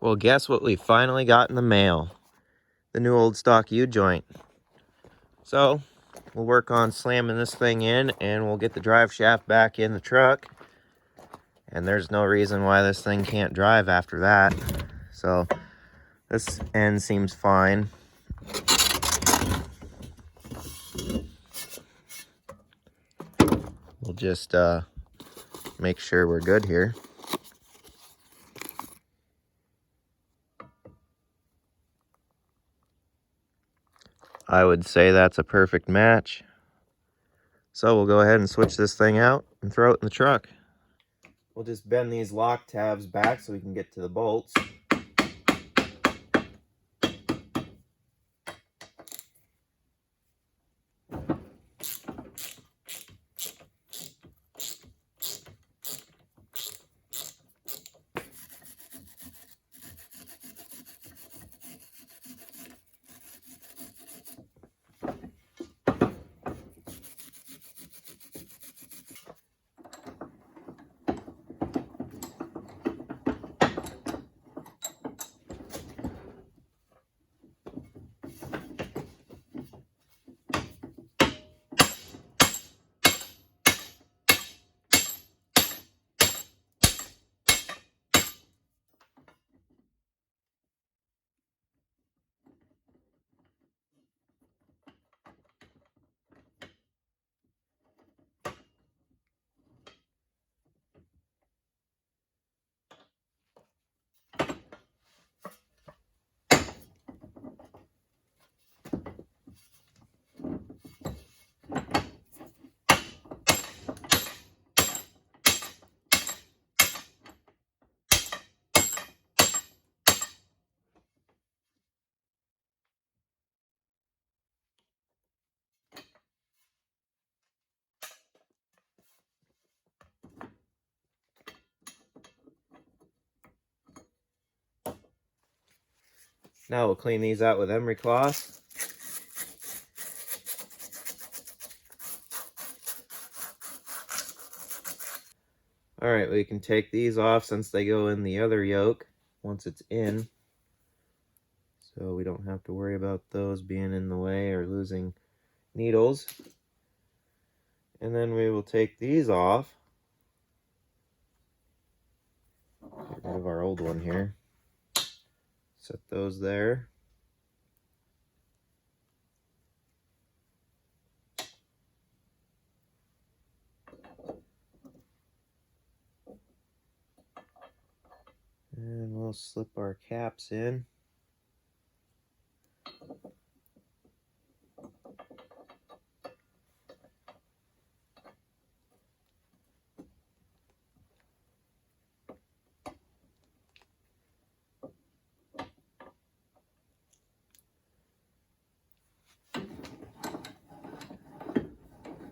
Well, guess what we finally got in the mail? The new old stock U-joint. So, we'll work on slamming this thing in and we'll get the drive shaft back in the truck. And there's no reason why this thing can't drive after that. So, this end seems fine. We'll just make sure we're good here. I would say that's a perfect match. So we'll go ahead and switch this thing out and throw it in the truck. We'll just bend these lock tabs back so we can get to the bolts. Now we'll clean these out with emery cloth. Alright, we can take these off since they go in the other yoke once it's in. So we don't have to worry about those being in the way or losing needles. And then we will take these off. Get rid of our old one here. Set those there. And we'll slip our caps in.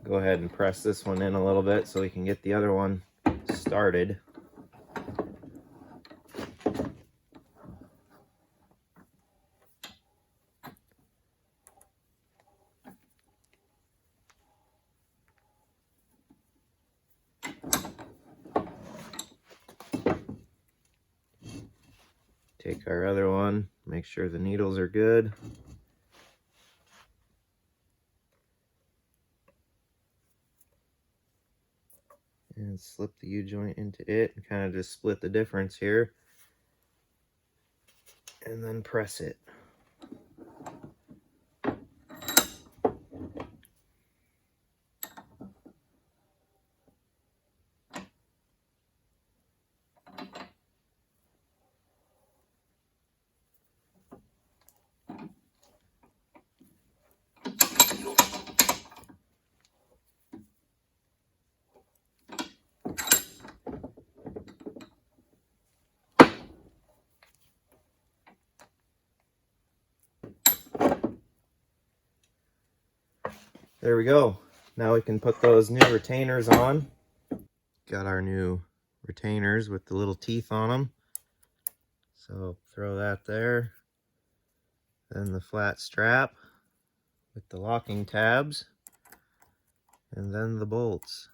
Go ahead and press this one in a little bit so we can get the other one started. Take our other one, make sure the needles are good. And slip the U-joint into it and kind of just split the difference here. And then press it. There we go. Now we can put those new retainers on. Got our new retainers with the little teeth on them. So throw that there. Then the flat strap with the locking tabs. And then the bolts.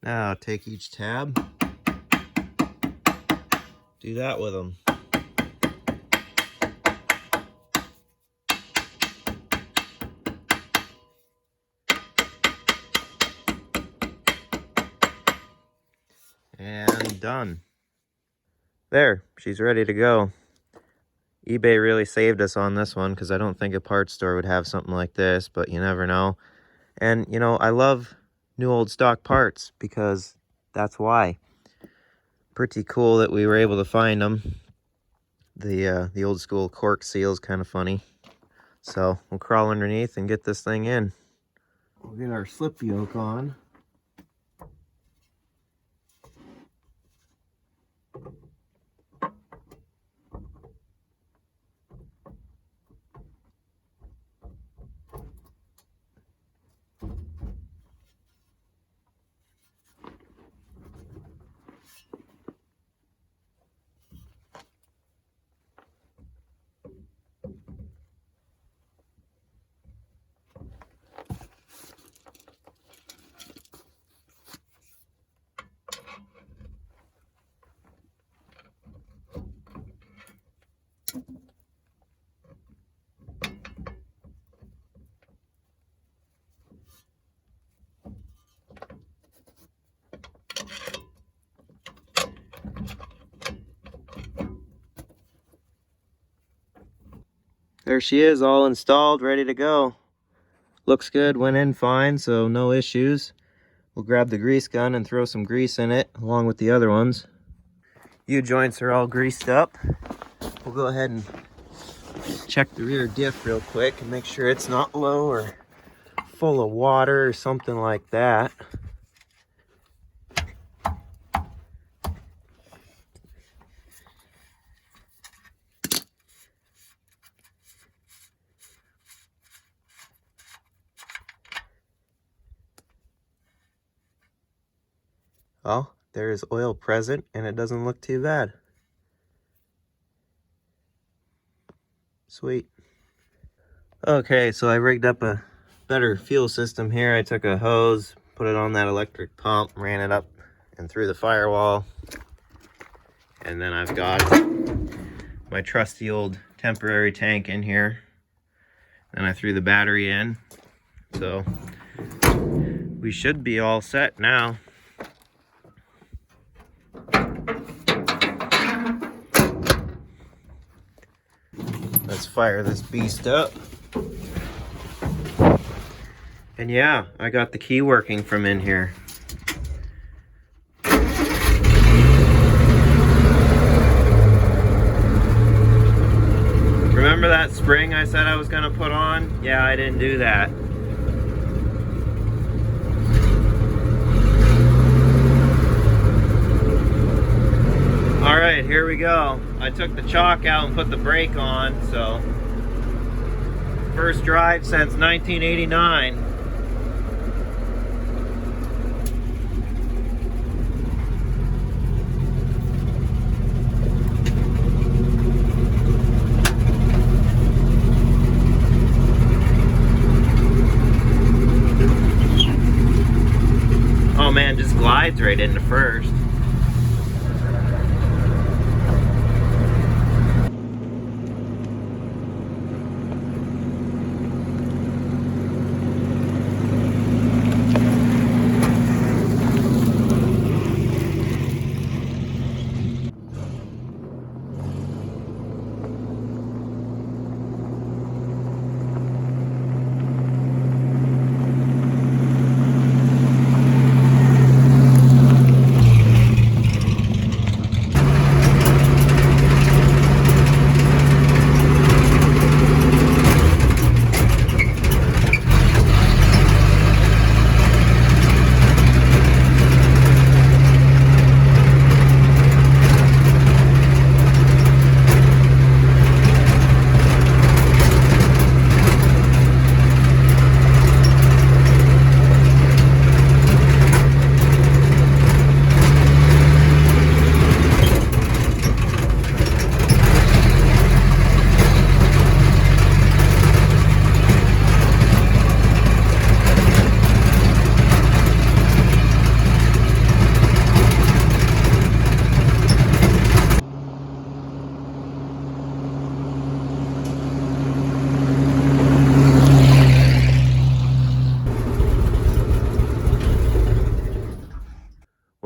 Now take each tab, do that with them. And done. There, she's ready to go. eBay really saved us on this one because I don't think a parts store would have something like this, but you never know. And, you know, I love new old stock parts because that's why. Pretty cool that we were able to find them. The old school cork seal is kind of funny. So we'll crawl underneath and get this thing in. We'll get our slip yoke on. There she is, all installed, ready to go. Looks good, went in fine, so no issues. We'll grab the grease gun and throw some grease in it, along with the other ones. U-joints are all greased up. We'll go ahead and check the rear diff real quick and make sure it's not low or full of water or something like that. Well, there is oil present and it doesn't look too bad. Sweet. Okay, so I rigged up a better fuel system here. I took a hose, put it on that electric pump, ran it up and through the firewall. And then I've got my trusty old temporary tank in here. Then I threw the battery in. So we should be all set now. Let's fire this beast up. And yeah, I got the key working from in here. Remember that spring I said I was gonna put on? Yeah, I didn't do that. All right, here we go. I took the chock out and put the brake on, so first drive since 1989. Oh man, just glides right into first.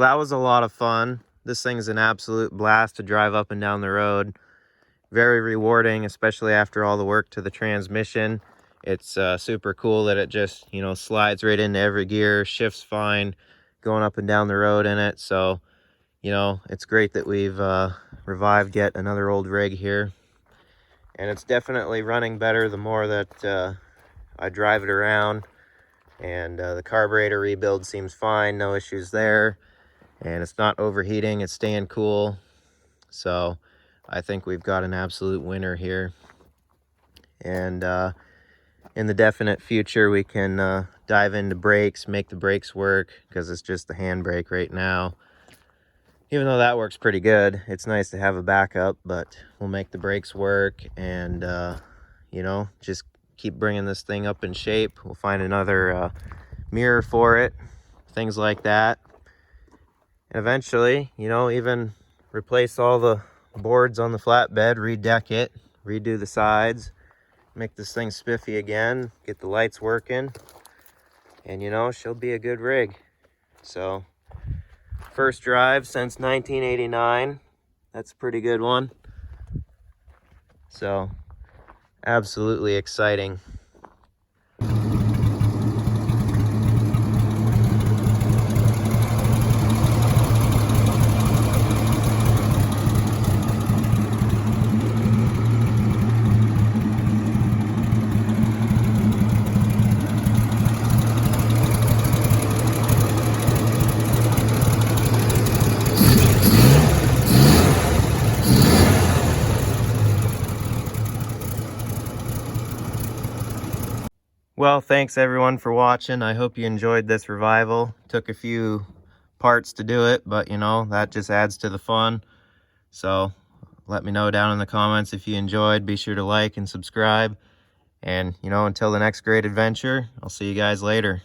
that was a lot of fun. This thing's an absolute blast to drive up and down the road. Very rewarding, especially after all the work to the transmission. It's super cool that it just, you know, slides right into every gear, shifts fine, going up and down the road in it. So, you know, it's great that we've revived yet another old rig here. And it's definitely running better the more that I drive it around. And the carburetor rebuild seems fine, no issues there. And it's not overheating, it's staying cool. So I think we've got an absolute winner here. And in the definite future, we can dive into brakes, make the brakes work, because it's just the handbrake right now. Even though that works pretty good, it's nice to have a backup, but we'll make the brakes work and, you know, just keep bringing this thing up in shape. We'll find another mirror for it, things like that. And eventually, you know, even replace all the boards on the flatbed, redeck it, redo the sides, make this thing spiffy again, get the lights working, and, you know, she'll be a good rig. So, first drive since 1989. That's a pretty good one. So, absolutely exciting. Well, thanks everyone for watching. I hope you enjoyed this revival. Took a few parts to do it, but you know, that just adds to the fun. So let me know down in the comments if you enjoyed. Be sure to like and subscribe. And you know, until the next great adventure, I'll see you guys later.